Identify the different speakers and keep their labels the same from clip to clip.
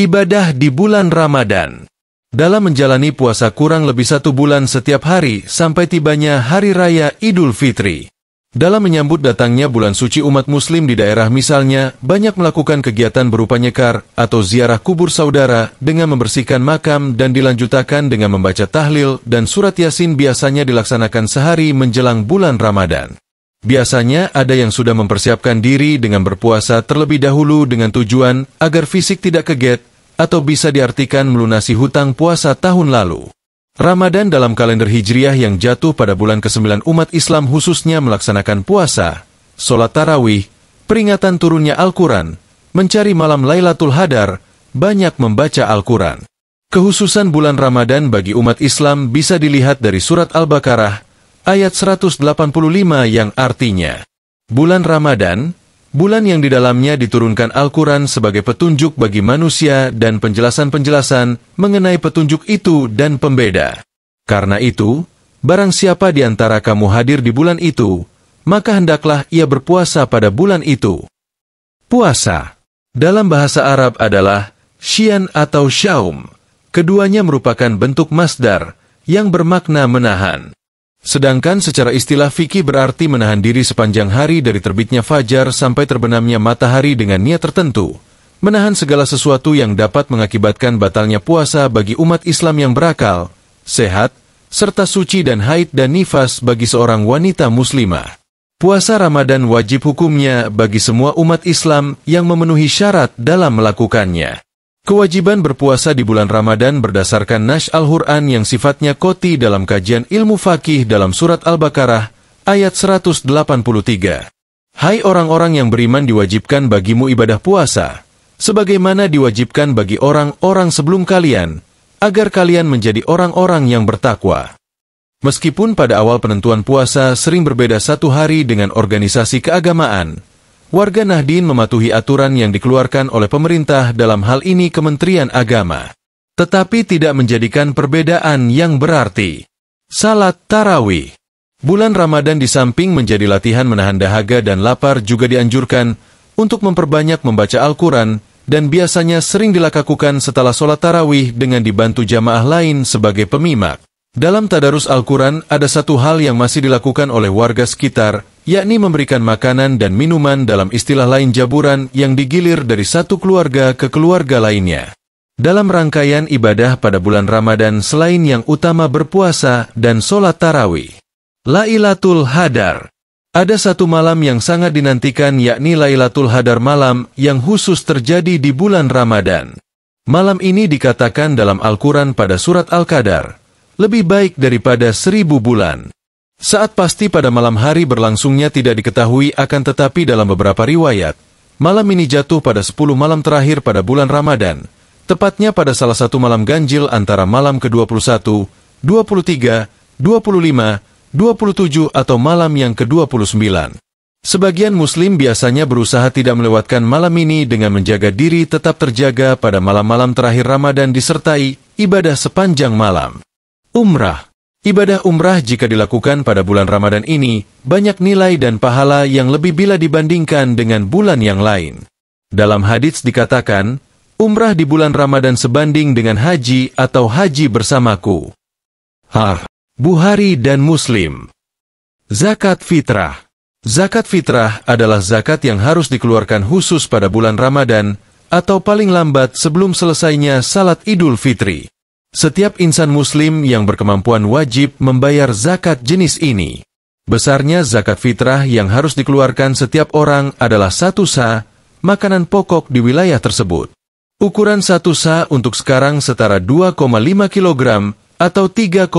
Speaker 1: Ibadah di bulan Ramadan. Dalam menjalani puasa kurang lebih 1 bulan setiap hari sampai tibanya Hari Raya Idul Fitri. Dalam menyambut datangnya bulan suci umat muslim di daerah misalnya, banyak melakukan kegiatan berupa nyekar atau ziarah kubur saudara dengan membersihkan makam dan dilanjutkan dengan membaca tahlil dan surat Yasin biasanya dilaksanakan sehari menjelang bulan Ramadan. Biasanya ada yang sudah mempersiapkan diri dengan berpuasa terlebih dahulu dengan tujuan agar fisik tidak kaget atau bisa diartikan melunasi hutang puasa tahun lalu. Ramadan dalam kalender Hijriah yang jatuh pada bulan ke-9 umat Islam khususnya melaksanakan puasa, sholat tarawih, peringatan turunnya Al-Quran, mencari malam Lailatul Hadar, banyak membaca Al-Quran. Kehususan bulan Ramadan bagi umat Islam bisa dilihat dari surat Al-Baqarah, ayat 185 yang artinya, bulan Ramadan, bulan yang di dalamnya diturunkan Al-Quran sebagai petunjuk bagi manusia dan penjelasan-penjelasan mengenai petunjuk itu dan pembeda. Karena itu, barang siapa di antara kamu hadir di bulan itu, maka hendaklah ia berpuasa pada bulan itu. Puasa, dalam bahasa Arab adalah syian atau syaum. Keduanya merupakan bentuk masdar yang bermakna menahan. Sedangkan secara istilah fikih berarti menahan diri sepanjang hari dari terbitnya fajar sampai terbenamnya matahari dengan niat tertentu, menahan segala sesuatu yang dapat mengakibatkan batalnya puasa bagi umat Islam yang berakal, sehat, serta suci dan haid dan nifas bagi seorang wanita muslimah. Puasa Ramadan wajib hukumnya bagi semua umat Islam yang memenuhi syarat dalam melakukannya. Kewajiban berpuasa di bulan Ramadan berdasarkan nas Al-Quran yang sifatnya qoti dalam kajian ilmu fakih dalam surat Al-Baqarah, ayat 183. Hai orang-orang yang beriman, diwajibkan bagimu ibadah puasa, sebagaimana diwajibkan bagi orang-orang sebelum kalian, agar kalian menjadi orang-orang yang bertakwa. Meskipun pada awal penentuan puasa sering berbeda 1 hari dengan organisasi keagamaan, warga Nahdien mematuhi aturan yang dikeluarkan oleh pemerintah, dalam hal ini Kementerian Agama. Tetapi tidak menjadikan perbedaan yang berarti. Salat Tarawih. Bulan Ramadan di samping menjadi latihan menahan dahaga dan lapar juga dianjurkan untuk memperbanyak membaca Al-Quran dan biasanya sering dilakukan setelah sholat tarawih dengan dibantu jamaah lain sebagai pemimak. Dalam tadarus Al-Quran ada satu hal yang masih dilakukan oleh warga sekitar, yakni memberikan makanan dan minuman, dalam istilah lain jaburan, yang digilir dari satu keluarga ke keluarga lainnya. Dalam rangkaian ibadah pada bulan Ramadan selain yang utama berpuasa dan sholat tarawih, Lailatul Hadar. Ada satu malam yang sangat dinantikan, yakni Lailatul Hadar, malam yang khusus terjadi di bulan Ramadan. Malam ini dikatakan dalam Al-Quran pada surat Al-Qadar, lebih baik daripada 1000 bulan. Saat pasti pada malam hari berlangsungnya tidak diketahui, akan tetapi dalam beberapa riwayat, malam ini jatuh pada 10 malam terakhir pada bulan Ramadan, tepatnya pada salah satu malam ganjil antara malam ke-21, 23, 25, 27 atau malam yang ke-29. Sebagian muslim biasanya berusaha tidak melewatkan malam ini dengan menjaga diri tetap terjaga pada malam-malam terakhir Ramadan disertai ibadah sepanjang malam. Umrah. Ibadah umrah jika dilakukan pada bulan Ramadan ini, banyak nilai dan pahala yang lebih bila dibandingkan dengan bulan yang lain. Dalam hadits dikatakan, umrah di bulan Ramadan sebanding dengan haji atau haji bersamaku. Bukhari dan Muslim. Zakat fitrah. Zakat fitrah adalah zakat yang harus dikeluarkan khusus pada bulan Ramadan, atau paling lambat sebelum selesainya salat Idul Fitri. Setiap insan muslim yang berkemampuan wajib membayar zakat jenis ini. Besarnya zakat fitrah yang harus dikeluarkan setiap orang adalah 1 sa, makanan pokok di wilayah tersebut. Ukuran 1 sa untuk sekarang setara 2,5 kg atau 3,5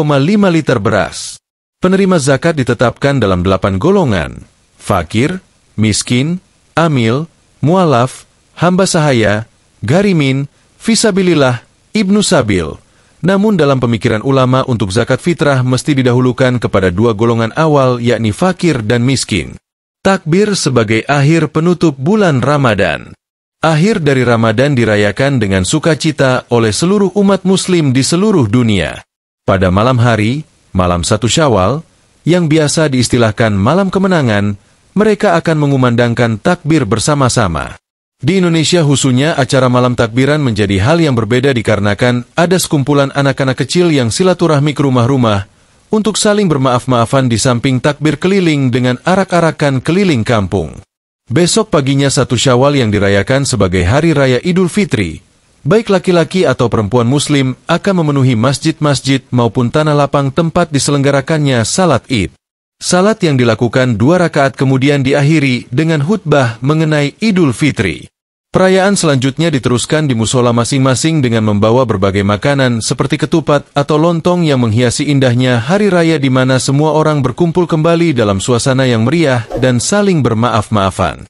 Speaker 1: liter beras. Penerima zakat ditetapkan dalam 8 golongan: fakir, miskin, amil, mualaf, hamba sahaya, garimin, fisabilillah, ibnu sabil. Namun dalam pemikiran ulama untuk zakat fitrah mesti didahulukan kepada 2 golongan awal, yakni fakir dan miskin. Takbir sebagai akhir penutup bulan Ramadan. Akhir dari Ramadan dirayakan dengan sukacita oleh seluruh umat muslim di seluruh dunia. Pada malam hari, malam 1 Syawal, yang biasa diistilahkan malam kemenangan, mereka akan mengumandangkan takbir bersama-sama. Di Indonesia khususnya, acara malam takbiran menjadi hal yang berbeda dikarenakan ada sekumpulan anak-anak kecil yang silaturahmi ke rumah-rumah untuk saling bermaaf-maafan di samping takbir keliling dengan arak-arakan keliling kampung. Besok paginya 1 Syawal yang dirayakan sebagai Hari Raya Idul Fitri, baik laki-laki atau perempuan muslim akan memenuhi masjid-masjid maupun tanah lapang tempat diselenggarakannya salat Id. Salat yang dilakukan 2 rakaat kemudian diakhiri dengan khutbah mengenai Idul Fitri. Perayaan selanjutnya diteruskan di musola masing-masing dengan membawa berbagai makanan seperti ketupat atau lontong yang menghiasi indahnya hari raya di mana semua orang berkumpul kembali dalam suasana yang meriah dan saling bermaaf-maafan.